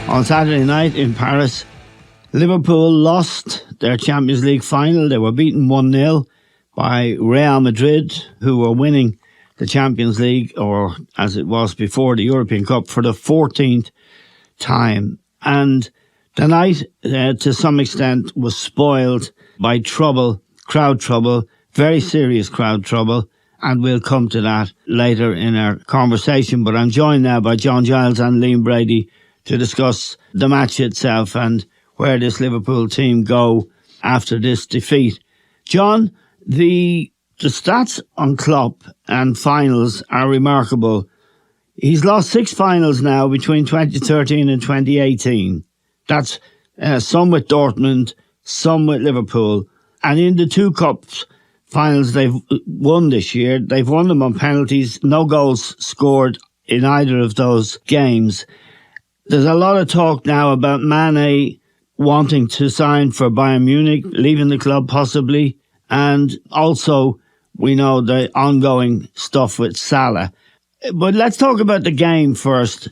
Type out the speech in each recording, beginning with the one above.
On Saturday night in Paris, Liverpool lost their Champions League final. They were beaten 1-0 by Real Madrid, who were winning the Champions League, or as it was before, the European Cup, for the 14th time. And the night, to some extent, was spoiled by trouble, crowd trouble, very serious crowd trouble. And we'll come to that later in our conversation. But I'm joined now by John Giles and Liam Brady to discuss the match itself and where this Liverpool team go after this defeat. John, the stats on Klopp and finals are remarkable. He's lost 6 finals now between 2013 and 2018. That's some with Dortmund, some with Liverpool. And in the 2 cups finals they've won this year, they've won them on penalties, no goals scored in either of those games. There's a lot of talk now about Mane wanting to sign for Bayern Munich, leaving the club possibly, and also we know the ongoing stuff with Salah. But let's talk about the game first.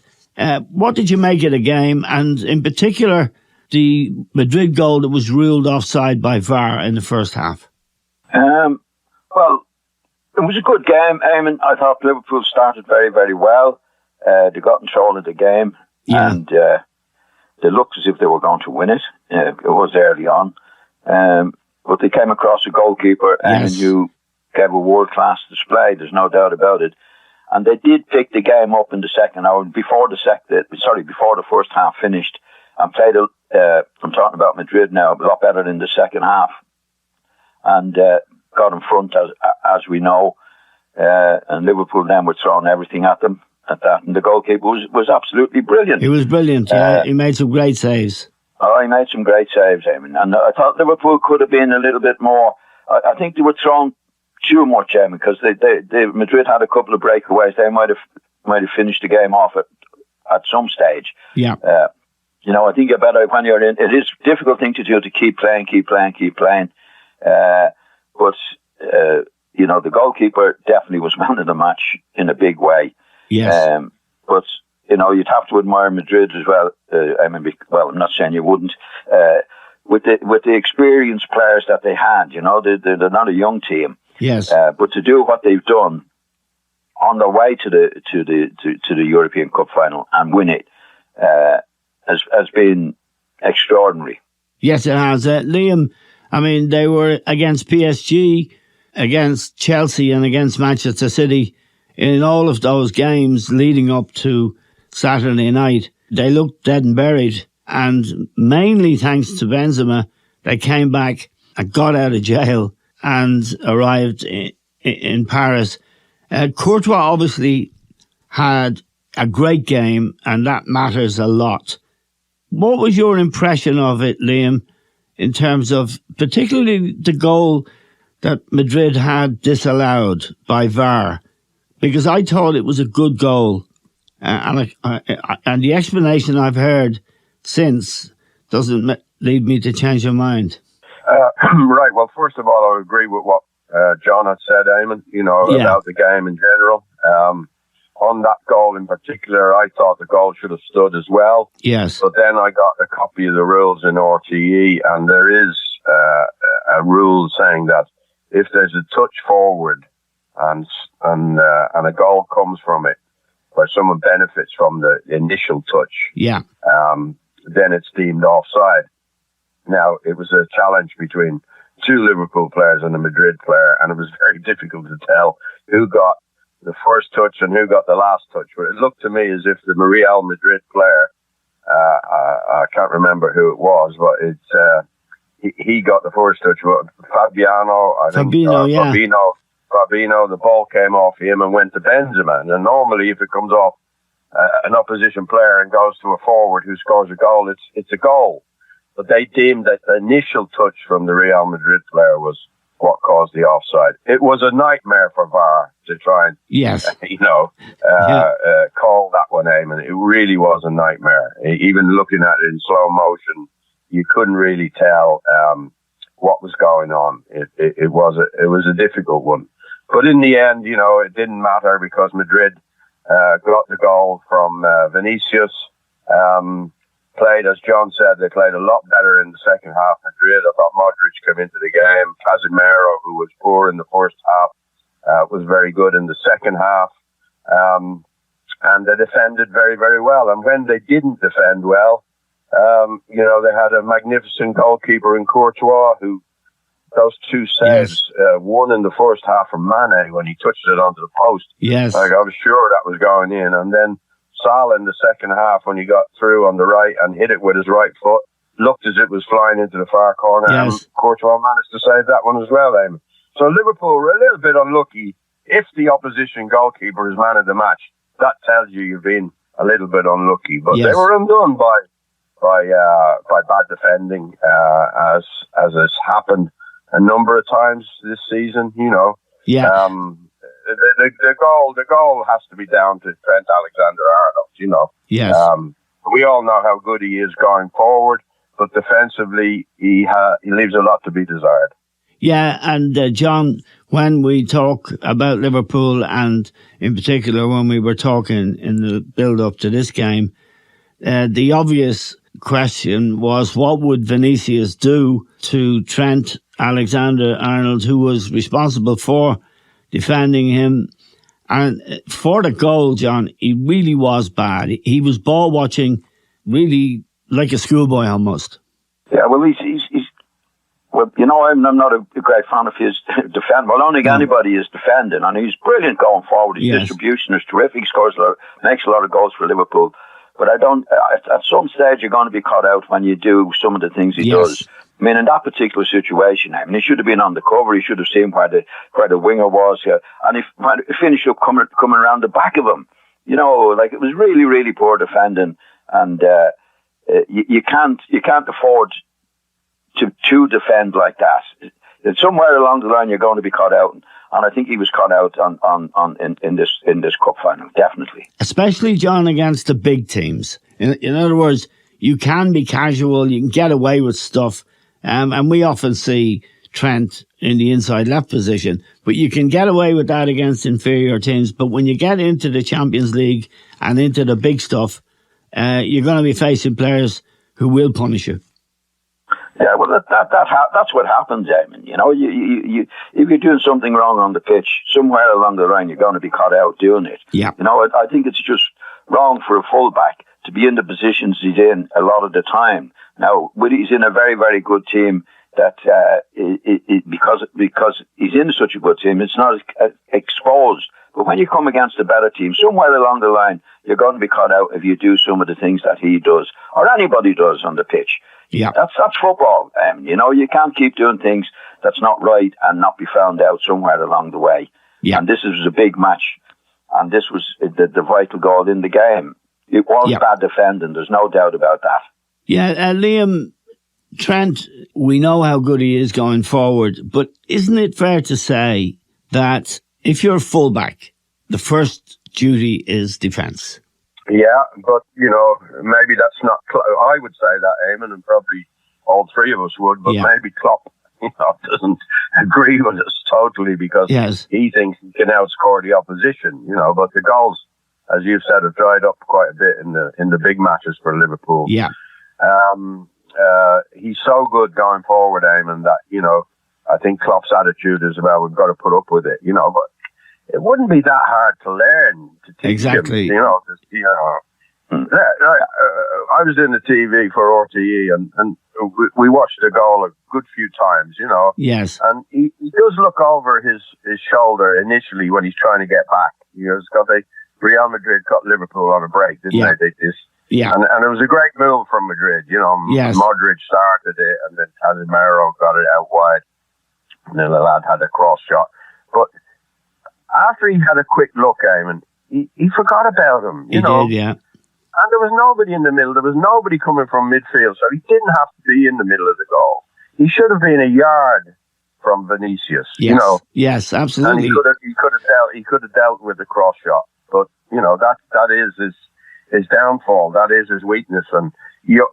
What did you make of the game, and in particular the Madrid goal that was ruled offside by VAR in the first half? Well, it was a good game, Eamon. I thought Liverpool started very, very well. They got control of the game, and they looked as if they were going to win it. It was early on. But they came across a goalkeeper and you gave a world-class display. There's no doubt about it. And they did pick the game up in the second hour, before the first half finished, and played, I'm talking about Madrid now, a lot better in the second half. And got in front, as we know. And Liverpool then were throwing everything at them at that. And the goalkeeper was absolutely brilliant. He was brilliant, he made some great saves. Oh, he made some great saves, Eamon. And I thought Liverpool could have been a little bit more. I think they were throwing too much, Eamon, because Madrid had a couple of breakaways. They might have finished the game off at some stage. Yeah. I think when you're in, it is a difficult thing to do, to keep playing. But the goalkeeper definitely was man of the match in a big way. Yes. But you'd have to admire Madrid as well. I'm not saying you wouldn't. With the experienced players that they had, they're not a young team. Yes. But to do what they've done on their way to the European Cup final and win it has been extraordinary. Yes, it has. Liam, they were against PSG, against Chelsea and against Manchester City. In all of those games leading up to Saturday night, they looked dead and buried. And mainly thanks to Benzema, they came back and got out of jail and arrived in Paris. Courtois obviously had a great game, and that matters a lot. What was your impression of it, Liam, in terms of particularly the goal that Madrid had disallowed by VAR? Because I thought it was a good goal. And the explanation I've heard since doesn't lead me to change your mind. Right. Well, first of all, I agree with what John had said, Eamon, about the game in general. On that goal in particular, I thought the goal should have stood as well. Yes. But then I got a copy of the rules in RTE, and there is a rule saying that if there's a touch forward and a goal comes from it, where someone benefits from the initial touch, then it's deemed offside. Now, it was a challenge between 2 Liverpool players and a Madrid player, and it was very difficult to tell who got the first touch and who got the last touch. But it looked to me as if the Real Madrid player, I can't remember who it was, but he got the first touch. Fabinho, the ball came off him and went to Benzema. And normally, if it comes off an opposition player and goes to a forward who scores a goal, it's a goal. But they deemed that the initial touch from the Real Madrid player was what caused the offside. It was a nightmare for VAR to try and, call that one, Eamon. It really was a nightmare. Even looking at it in slow motion, you couldn't really tell what was going on. It was a difficult one. But in the end, it didn't matter because Madrid got the goal from Vinicius. played, as John said, they played a lot better in the second half. Madrid, I thought Modric came into the game. Casemiro, who was poor in the first half, was very good in the second half. And they defended very, very well. And when they didn't defend well, they had a magnificent goalkeeper in Courtois, who those two saves, one in the first half from Mane when he touched it onto the post. Yes. Like, I was sure that was going in. And then Salah in the second half, when he got through on the right and hit it with his right foot, looked as if it was flying into the far corner. Yes. And Courtois managed to save that one as well, Eamon. So Liverpool were a little bit unlucky. If the opposition goalkeeper is man of the match, that tells you you've been a little bit unlucky. But they were undone by bad defending, as has happened a number of times this season. Yeah. The goal has to be down to Trent Alexander-Arnold. Yes. We all know how good he is going forward, but defensively he leaves a lot to be desired. Yeah, and John, when we talk about Liverpool, and in particular when we were talking in the build-up to this game, the obvious question was, what would Vinicius do to Trent Alexander-Arnold, who was responsible for defending him? And for the goal, John, he really was bad. He was ball watching really like a schoolboy almost. Yeah, well, he's well, I'm not a great fan of his defend. Well, I don't think anybody is defending, and he's brilliant going forward. His distribution is terrific. He makes a lot of goals for Liverpool. But I don't. At some stage, you're going to be caught out when you do some of the things he does. I mean, in that particular situation, he should have been on the cover. He should have seen where the winger was. And if he finished up coming around the back of him, it was really, really poor defending. And you can't afford to defend like that. It's somewhere along the line you're going to be caught out. And I think he was caught out in this cup final, definitely. Especially, John, against the big teams. In other words, you can be casual, you can get away with stuff, and we often see Trent in the inside left position, but you can get away with that against inferior teams. But when you get into the Champions League and into the big stuff, you're going to be facing players who will punish you. Yeah, well, that's what happens, Eamon. You if you're doing something wrong on the pitch, somewhere along the line, you're going to be caught out doing it. Yeah. I think it's just wrong for a fullback to be in the positions he's in a lot of the time. Now, he's in a very, very good team that because he's in such a good team, it's not exposed. But when you come against a better team, somewhere along the line, you're going to be caught out if you do some of the things that he does or anybody does on the pitch. Yeah, that's football. You can't keep doing things that's not right and not be found out somewhere along the way. Yeah. And this was a big match, and this was the vital goal in the game. It was bad defending. There's no doubt about that. Yeah, Liam, Trent, we know how good he is going forward, but isn't it fair to say that if you're a fullback, the first duty is defence? Yeah, but, maybe that's not... I would say that, Eamon, and probably all three of us would, but maybe Klopp doesn't agree with us totally because he thinks he can outscore the opposition, but the goals, as you've said, have dried up quite a bit in the big matches for Liverpool. Yeah. He's so good going forward, Eamon, that, I think Klopp's attitude is, well, we've got to put up with it, but it wouldn't be that hard to learn to teach him, I was in the TV for RTE and we watched the goal a good few times, Yes. And he does look over his shoulder initially when he's trying to get back. Real Madrid cut Liverpool on a break, didn't they? Yeah. And it was a great move from Madrid, Yes. Modric started it and then Casemiro got it out wide and then the lad had a cross shot. But after he had a quick look, Eamon, he forgot about him, He did, yeah. And there was nobody in the middle. There was nobody coming from midfield, so he didn't have to be in the middle of the goal. He should have been a yard from Vinicius, Yes. Yes, absolutely. And he could have dealt with the cross shot. But, that is his downfall. That is his weakness. And you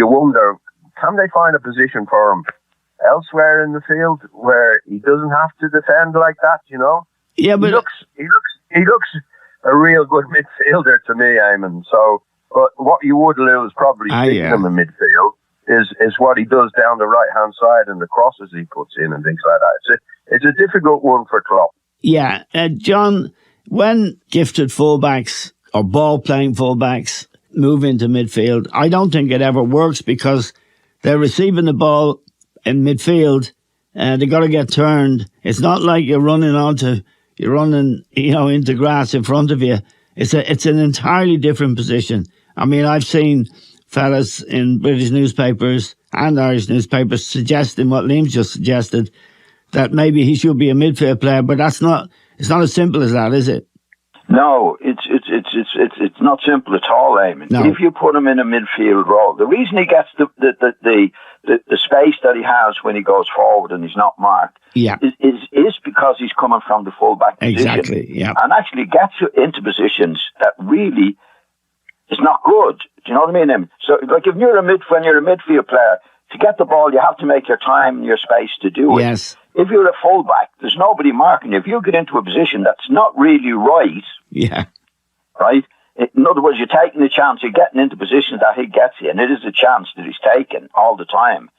wonder, can they find a position for him elsewhere in the field where he doesn't have to defend like that, Yeah, but he looks a real good midfielder to me, Eamon. So But what you would lose probably seeing him in midfield is what he does down the right-hand side and the crosses he puts in and things like that. It's a difficult one for Klopp. Yeah. John, when gifted fullbacks or ball-playing fullbacks move into midfield, I don't think it ever works because they're receiving the ball in midfield and they got to get turned. It's not like you're running into grass in front of you. It's an entirely different position. I mean, I've seen fellas in British newspapers and Irish newspapers suggesting what Liam's just suggested, that maybe he should be a midfield player, but it's not as simple as that, is it? No, it's not simple at all, Eamon. No. If you put him in a midfield role, the reason he gets the space that he has when he goes forward and he's not marked is because he's coming from the fullback position. Exactly, yeah. And actually gets you into positions that really is not good. Do you know what I mean? So, like, when you're a midfield player, to get the ball, you have to make your time and your space to do it. Yes. If you're a fullback, there's nobody marking you. If you get into a position that's not really right, right? In other words, you're taking a chance, you're getting into positions that he gets you, and it is a chance that he's taken all the time.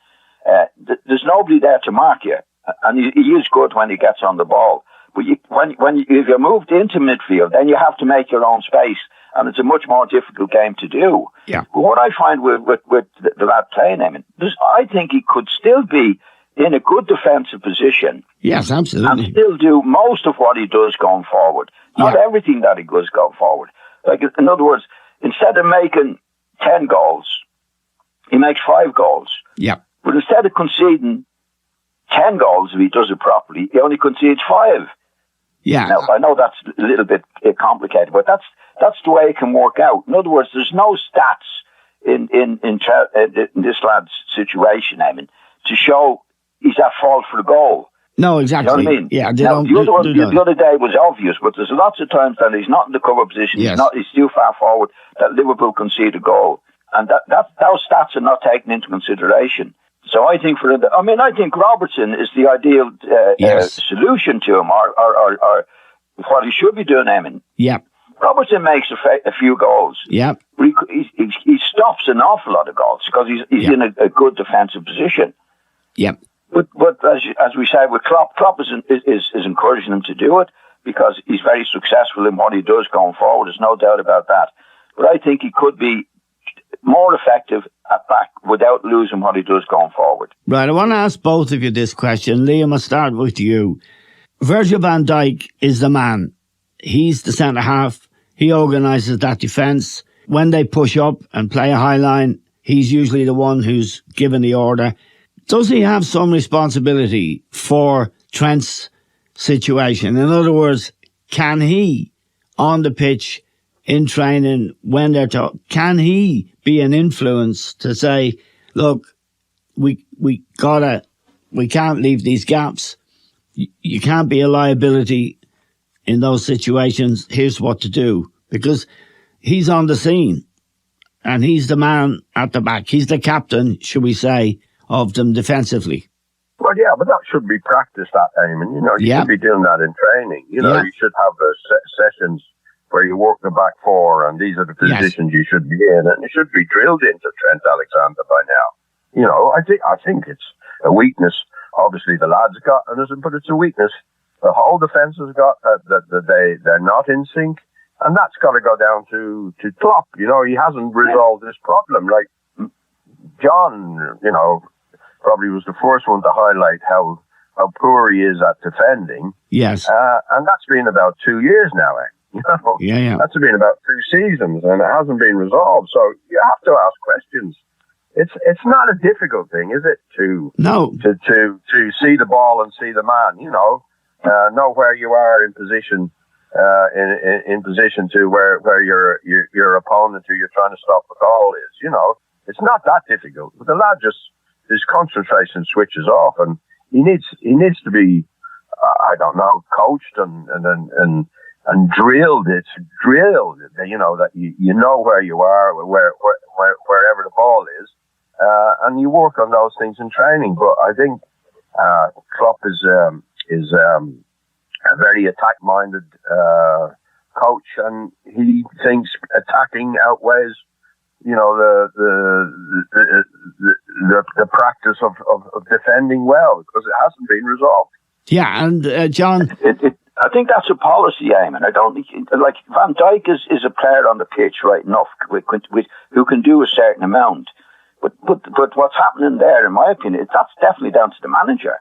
There's nobody there to mark you, and he is good when he gets on the ball. But if you're moved into midfield, then you have to make your own space, and it's a much more difficult game to do. Yeah. But what I find with the lad playing him, I think he could still be in a good defensive position. Yes, absolutely. And still do most of what he does going forward. Not everything that he does going forward. Like, in other words, instead of making 10 goals, he makes 5 goals. Yeah. But instead of conceding 10 goals, if he does it properly, he only concedes 5. Yeah. Now, I know that's a little bit complicated, but that's the way it can work out. In other words, there's no stats in this lad's situation, I mean, to show he's at fault for the goal. No, exactly. You know what I mean? Yeah, the other day was obvious, but there's lots of times that he's not in the cover position. Yes. He's too far forward that Liverpool concede a goal, and those stats are not taken into consideration. So I think I think Robertson is the ideal solution to him, or what he should be doing. Eamon. Yeah. Robertson makes a few goals. Yeah. He stops an awful lot of goals because he's in a good defensive position. Yeah. But as we say with Klopp is encouraging him to do it because he's very successful in what he does going forward. There's no doubt about that. But I think he could be more effective at back without losing what he does going forward. Right, I want to ask both of you this question. Liam, I'll start with you. Virgil van Dijk is the man. He's the centre half. He organises that defence. When they push up and play a high line, he's usually the one who's given the order. Does he have some responsibility for Trent's situation? In other words, can he, on the pitch, in training, when they're talking, can he be an influence to say, look, we can't leave these gaps. You can't be a liability in those situations. Here's what to do. Because he's on the scene and he's the man at the back. He's the captain, should we say, of them defensively. Well, yeah, but that should be practiced at Eamon. You should be doing that in training. You should have sessions where you work the back four and these are the positions you should be in, and it should be drilled into Trent Alexander by now. I think it's a weakness. Obviously, the lads got, but it's a weakness the whole defence has got, that they're not in sync, and that's got to go down to Klopp. He hasn't resolved this problem. Like John, probably was the first one to highlight how poor he is at defending. Yes. And that's been about 2 years now, Yeah. That's been about 2 seasons, and it hasn't been resolved. So you have to ask questions. It's not a difficult thing, is it? To see the ball and see the man. Know where you are in position, in position to where your opponent who you're trying to stop the goal is. It's not that difficult. But the lad his concentration switches off, and he needs to be, coached and drilled. It's drilled, that you know where you are, wherever the ball is, and you work on those things in training. But I think Klopp is a very attack-minded coach, and he thinks attacking outweighs the practice of defending well, because it hasn't been resolved. Yeah, and John, I think that's a policy, Eamon. I don't think, like, Van Dijk is a player on the pitch right enough who can do a certain amount. But what's happening there, in my opinion, that's definitely down to the manager.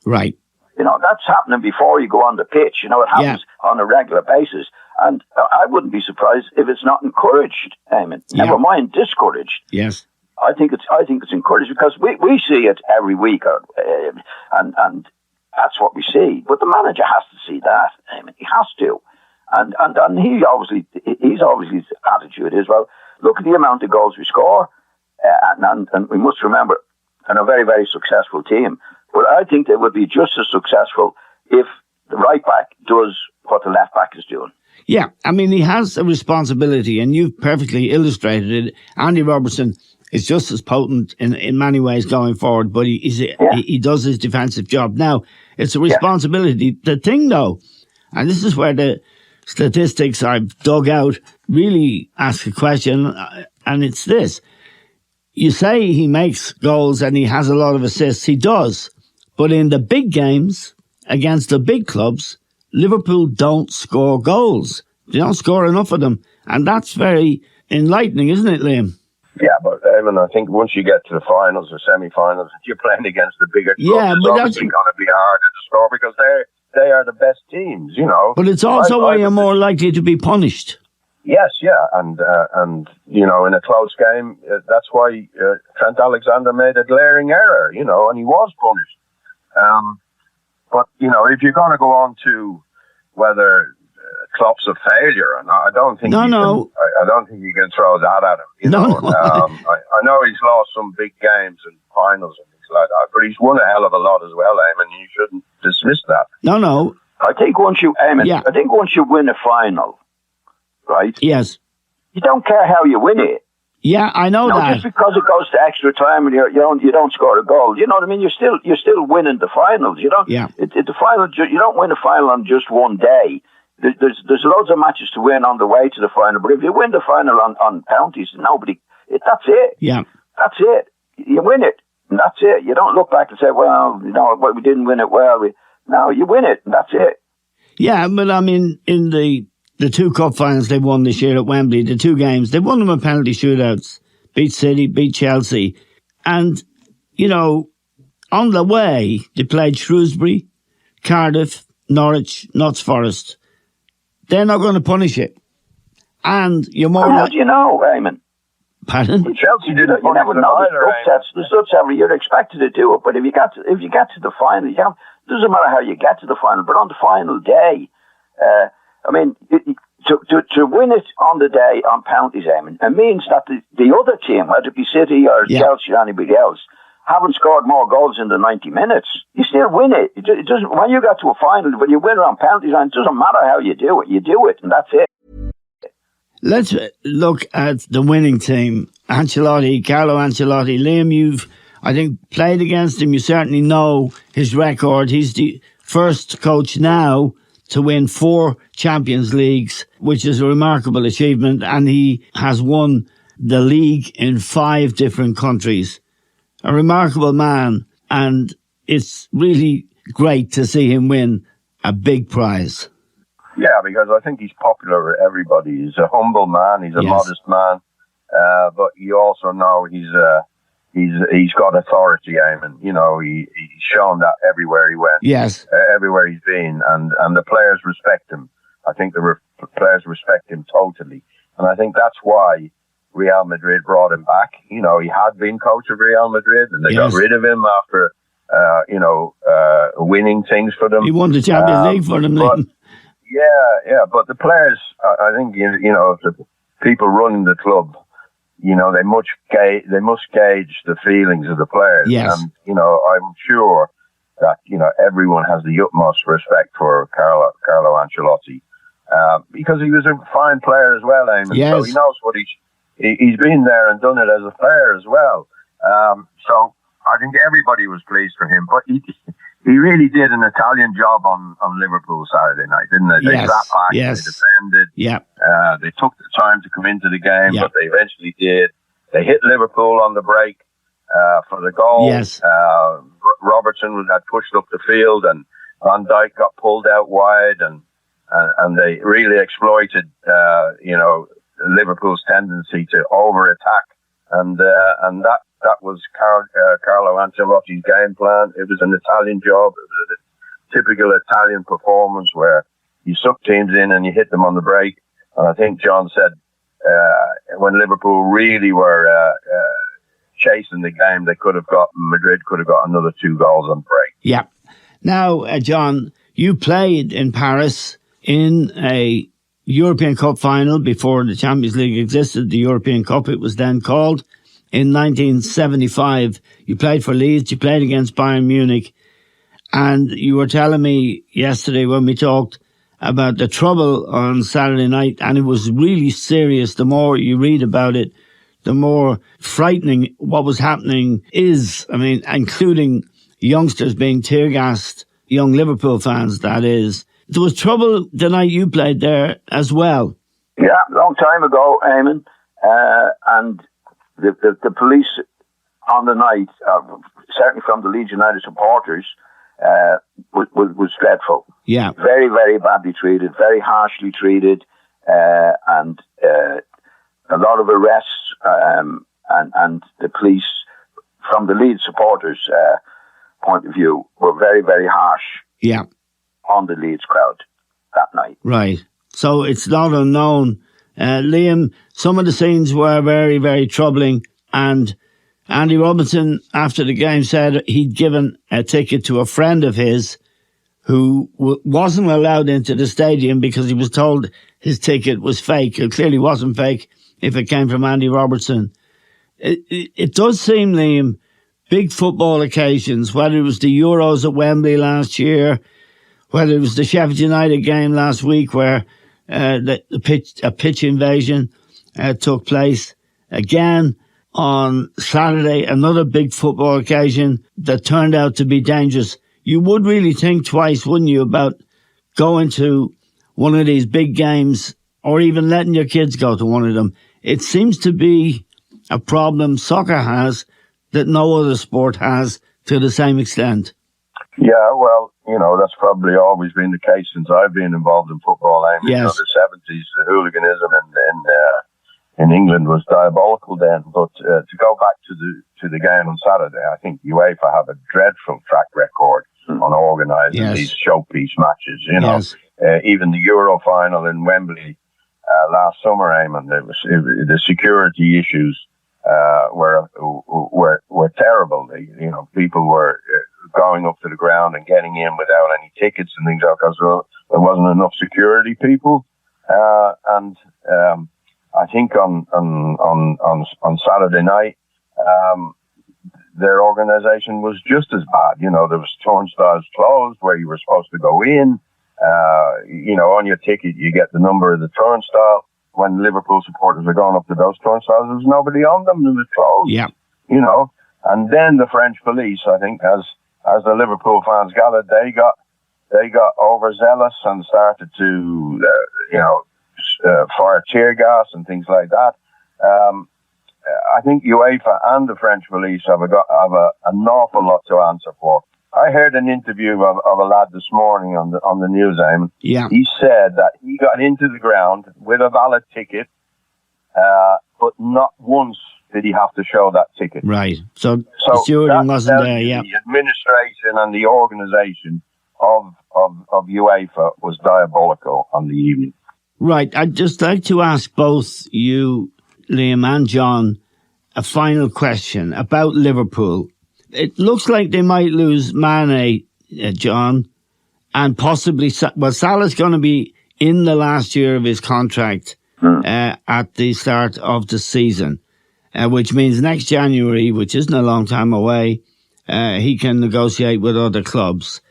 Right. That's happening before you go on the pitch. It happens on a regular basis. And I wouldn't be surprised if it's not encouraged, Eamon. Yeah. Never mind discouraged. Yes. I think it's encouraged, because we see it every week, and that's what we see. But the manager has to see that. Eamon. He has to. And he's obviously his attitude is, well, look at the amount of goals we score. And we must remember, and a very, very successful team. But I think they would be just as successful if the right back does what the left back is doing. Yeah, I mean, he has a responsibility, and you've perfectly illustrated it. Andy Robertson is just as potent in many ways going forward, but he does his defensive job. Now, it's a responsibility. Yeah. The thing, though, and this is where the statistics I've dug out really ask a question, and it's this. You say he makes goals and he has a lot of assists. He does. But in the big games against the big clubs, Liverpool don't score goals. They don't score enough of them. And that's very enlightening, isn't it, Liam? Yeah, but Eamon, I think once you get to the finals or semi-finals, you're playing against the bigger clubs, it's obviously going to be harder to score, because they are the best teams, But it's also why you're more likely to be punished. Yes, yeah, and in a close game, that's why Trent Alexander made a glaring error, and he was punished. But if you're going to go on to whether Klopp's a failure or not, I don't think I don't think you can throw that at him. I know he's lost some big games and finals and things like that, but he's won a hell of a lot as well, Eamon. You shouldn't dismiss that. No. I think once you win a final, right? Yes. You don't care how you win it. Yeah, I know that. Just because it goes to extra time and you don't score a goal, you know what I mean? You're still winning the finals. You don't. Yeah. The final. You don't win a final on just one day. There's loads of matches to win on the way to the final. But if you win the final on penalties, that's it. Yeah. That's it. You win it, and that's it. You don't look back and say, well, we didn't win it well. No, you win it, and that's it. Yeah, but I mean, in the two cup finals they won this year at Wembley, the two games, they won them in penalty shootouts. Beat City, beat Chelsea. And, on the way, they played Shrewsbury, Cardiff, Norwich, Notts Forest. They're not going to punish it. And you're more... How do you know, Eamon? Pardon? Chelsea didn't punish never know. There's upsets every year. You're expected to do it. But if you get to the final, it doesn't matter how you get to the final, but on the final day... to win it on the day on penalties, Eamon, it means that the other team, whether it be City or Chelsea or anybody else, haven't scored more goals in the 90 minutes. You still win it. It doesn't. When you get to a final, when you win it on penalties, it doesn't matter how you do it. You do it, and that's it. Let's look at the winning team. Ancelotti, Carlo Ancelotti. Liam, you've, I think, played against him. You certainly know his record. He's the first coach now to win 4 Champions Leagues, which is a remarkable achievement, and he has won the league in 5 different countries. A remarkable man, and it's really great to see him win a big prize. Yeah, because I think he's popular with everybody. He's a humble man, he's a modest man, but you also know he's got authority, Eamon. He's shown that everywhere he went. Yes. Everywhere he's been. And the players respect him. I think the players respect him totally. And I think that's why Real Madrid brought him back. He had been coach of Real Madrid, and they got rid of him after, winning things for them. He won the Champions League for them. Yeah. But the players, I think, the people running the club, they must gauge the feelings of the players. Yes. And, I'm sure that, everyone has the utmost respect for Carlo Ancelotti, because he was a fine player as well, Eamon. Yes. So he knows what he's been there and done it as a player as well. So I think everybody was pleased for him, but he really did an Italian job on Liverpool Saturday night, didn't they? They sat back, they defended. Yeah. They took the time to come into the game, but they eventually did. They hit Liverpool on the break for the goal. Yes. Robertson had pushed up the field, and Van Dijk got pulled out wide, and they really exploited, Liverpool's tendency to over-attack, and that was Carlo Ancelotti's game plan. It was an Italian job. It was a typical Italian performance where you suck teams in and you hit them on the break. And I think John said when Liverpool really were chasing the game, Madrid could have got another 2 goals on break. Yeah. Now, John, you played in Paris in a European Cup final before the Champions League existed. The European Cup, it was then called. In 1975, you played for Leeds, you played against Bayern Munich, and you were telling me yesterday when we talked about the trouble on Saturday night, and it was really serious. The more you read about it, the more frightening what was happening is. I mean, including youngsters being tear-gassed, young Liverpool fans, that is. There was trouble the night you played there as well. Yeah, long time ago, Eamon, and the police on the night, certainly from the Leeds United supporters, was dreadful. Yeah. Very, very badly treated, very harshly treated, and a lot of arrests, and the police, from the Leeds supporters' point of view, were very, very harsh. Yeah. On the Leeds crowd that night. Right. So it's not unknown. Liam, some of the scenes were very, very troubling, and Andy Robinson, after the game, said he'd given a ticket to a friend of his who wasn't allowed into the stadium because he was told his ticket was fake. It clearly wasn't fake if it came from Andy Robertson. It does seem, Liam, big football occasions, whether it was the Euros at Wembley last year, whether it was the Sheffield United game last week where a pitch invasion took place. Again, on Saturday, another big football occasion that turned out to be dangerous. You would really think twice, wouldn't you, about going to one of these big games or even letting your kids go to one of them. It seems to be a problem soccer has that no other sport has to the same extent. Yeah, well, that's probably always been the case since I've been involved in football. I mean, yes. The 70s, the hooliganism in England was diabolical then. But to go back to the game on Saturday, I think UEFA have a dreadful track record on organising these showpiece matches. Yes. Even the Euro final in Wembley last summer, Eamon, the security issues were terrible. People were going up to the ground and getting in without any tickets and things like that because there wasn't enough security people. And I think on Saturday night, their organisation was just as bad. There was turnstiles closed where you were supposed to go in. On your ticket, you get the number of the turnstile. When Liverpool supporters were going up to those turnstiles, there was nobody on them. It was closed. Yeah. And then the French police, I think, as the Liverpool fans gathered, they got overzealous and started to, fire tear gas and things like that. I think UEFA and the French police have an awful lot to answer for. I heard an interview of a lad this morning on the news, Eamon. Yeah. He said that he got into the ground with a valid ticket, but not once did he have to show that ticket. Right. So the stewarding wasn't there, yeah. The administration and the organisation of UEFA was diabolical on the evening. Right. I'd just like to ask both you, Liam, and John, a final question about Liverpool. It looks like they might lose Mane, John, and possibly, Salah's going to be in the last year of his contract at the start of the season, which means next January, which isn't a long time away, he can negotiate with other clubs.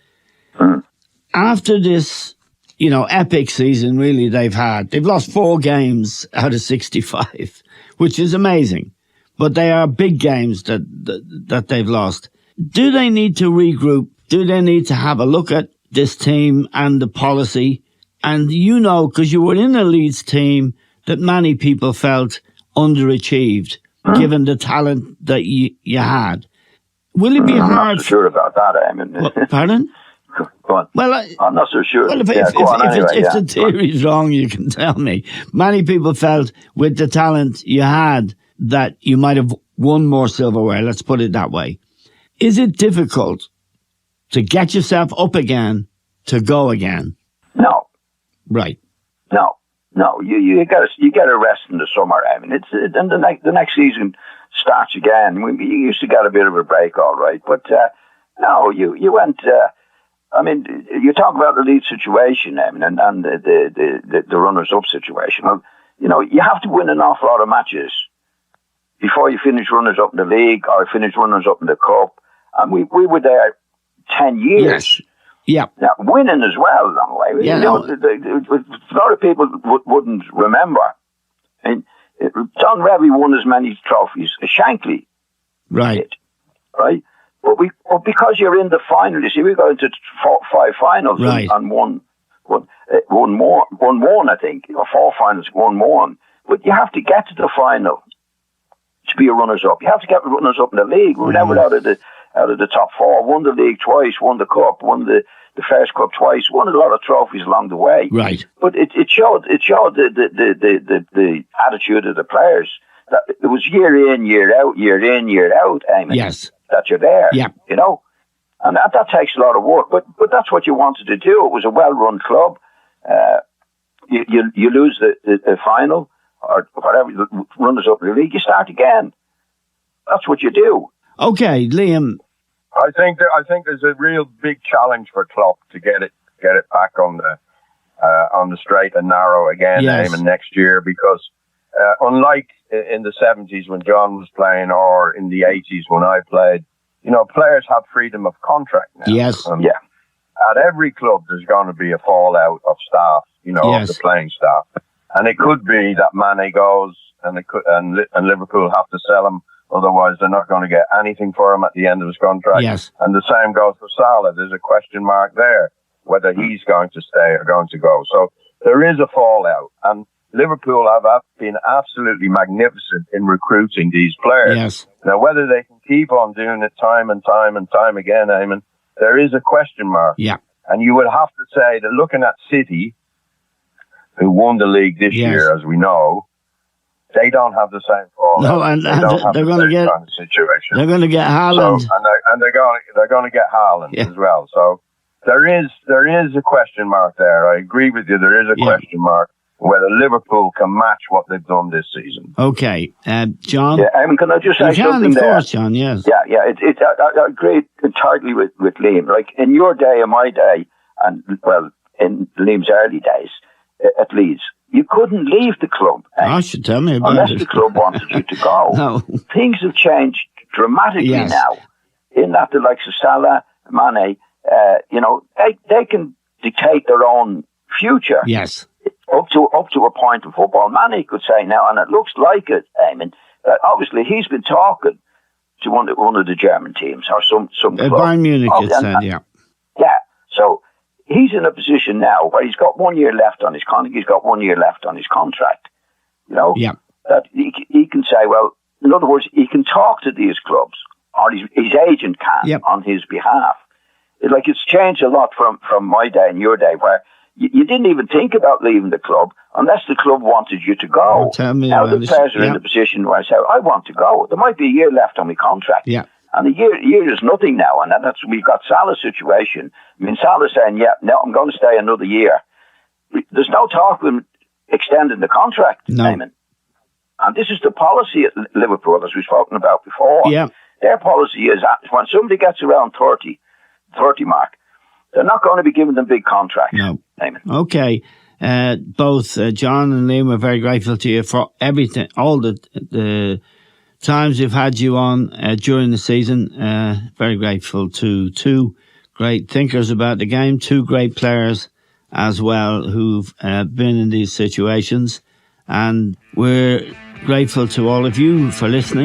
After this, epic season really they've lost 4 games out of 65, which is amazing. But they are big games that they've lost. Do they need to regroup? Do they need to have a look at this team and the policy? And because you were in a Leeds team that many people felt underachieved. given the talent that you had. Will it be I'm hard? not so sure about that, Eamon. Pardon? Go on. Well, I'm not so sure. Well, if the theory's wrong, you can tell me. Many people felt with the talent you had that you might have won more silverware, let's put it that way. Is it difficult to get yourself up again, to go again? No. Right. No. You get a rest in the summer. I mean, and the next season starts again. You used to get a bit of a break, all right, but no, you went. I mean, you talk about the lead situation, I mean, and the runners-up situation. Well, you have to win an awful lot of matches before you finish runners-up in the league or finish runners-up in the cup. And we were there 10 years. Yes. Yeah. Now, winning as well, along the way. Yeah, a lot of people wouldn't remember. And John Revy won as many trophies as Shankly did, right? But because you're in the final, you see, we got into 5 finals and won one, I think, or 4 finals, won one. But you have to get to the final to be a runners-up. You have to get runners-up in the league. We were never out of the top 4. Won the league twice, won the cup, won the first cup twice, won a lot of trophies along the way. Right. But it showed the attitude of the players that it was year in, year out, Eamon. Yes. That you're there. Yeah. And that takes a lot of work. But that's what you wanted to do. It was a well-run club. You lose the final or whatever, runners up in the league, you start again. That's what you do. Okay, Liam. I think there's a real big challenge for Klopp to get it back on the straight and narrow again, Eamon, next year, because unlike in the 70s when John was playing or in the 80s when I played, players have freedom of contract now. Yes. At every club there's going to be a fallout of staff, of the playing staff, and it could be that Mane goes and Liverpool have to sell him. Otherwise, they're not going to get anything for him at the end of his contract. Yes. And the same goes for Salah. There's a question mark there, whether he's going to stay or going to go. So there is a fallout. And Liverpool have been absolutely magnificent in recruiting these players. Yes. Now, whether they can keep on doing it time and time again, Eamon, there is a question mark. Yeah. And you would have to say that looking at City, who won the league this year, as we know, they don't have the same fallout. No, and they're going to get kind of situation. They're going to get Haaland. So, and they're going to get Haaland as well. So there is a question mark there. I agree with you. There is a question mark whether Liverpool can match what they've done this season. Okay, John. Yeah, I mean, can I just say something of there? Course, John. Yes. Yeah. I agree entirely with Liam. Like in your day and my day, and well, in Liam's early days at Leeds, you couldn't leave the club. I should tell me about unless it. the club wanted you to go. No. Things have changed dramatically now. In that the likes of Salah, Mane, they can dictate their own future. Yes. Up to a point in football. Mane could say now, and it looks like it, Eamon, that obviously he's been talking to one of the German teams or some club. Bayern Munich, yeah. Yeah. So he's in a position now where he's got 1 year left on his contract. He's got 1 year left on his contract. Yeah. That he can say, well, in other words, he can talk to these clubs, or his agent can on his behalf. It's changed a lot from my day and your day, where you didn't even think about leaving the club unless the club wanted you to go. Tell me now the players are in the position where I say, I want to go. There might be a year left on my contract. Yeah. And a year is nothing now. And we've got Salah's situation. I mean, Salah's saying, I'm going to stay another year. There's no talk of him extending the contract, Eamon. And this is the policy at Liverpool, as we've spoken about before. Yeah. Their policy is that when somebody gets around 30 mark, they're not going to be giving them big contracts. No. Eamon. Okay. Both John and Liam are very grateful to you for everything, all the times we've had you on during the season. Very grateful to 2 great thinkers about the game, 2 great players as well who've been in these situations. And we're grateful to all of you for listening.